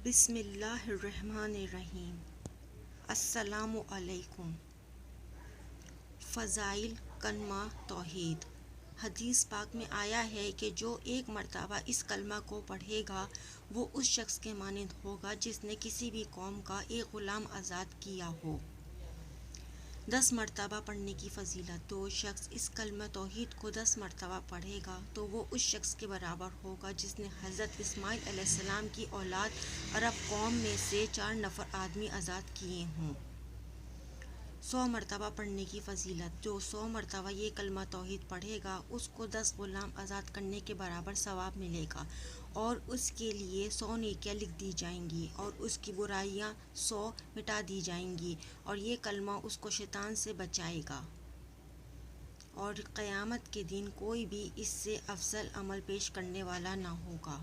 بسم اللہ الرحمن الرحیم۔ السلام علیکم۔ فضائل کلمہ توحید۔ حدیث پاک میں آیا ہے کہ جو ایک مرتبہ اس کلمہ کو پڑھے گا وہ اس شخص کے مانند ہوگا جس نے کسی بھی قوم کا ایک غلام آزاد کیا ہو۔ 10 مرتبہ پڑھنے کی فضیلت۔ جو شخص اس کلمہ توحید کو 10 مرتبہ پڑھے گا تو وہ اس شخص کے برابر ہوگا جس نے حضرت اسماعیل علیہ السلام کی اولاد عرب قوم میں سے 4 نفر آدمی آزاد کیے ہوں۔ 100 مرتبہ پڑھنے کی فضیلت۔ جو 100 مرتبہ یہ کلمہ توحید پڑھے گا اس کو 10 غلام آزاد کرنے کے برابر ثواب ملے گا اور اس کے لیے 100 نیکیاں لکھ دی جائیں گی اور اس کی برائیاں 100 مٹا دی جائیں گی، اور یہ کلمہ اس کو شیطان سے بچائے گا، اور قیامت کے دن کوئی بھی اس سے افضل عمل پیش کرنے والا نہ ہوگا۔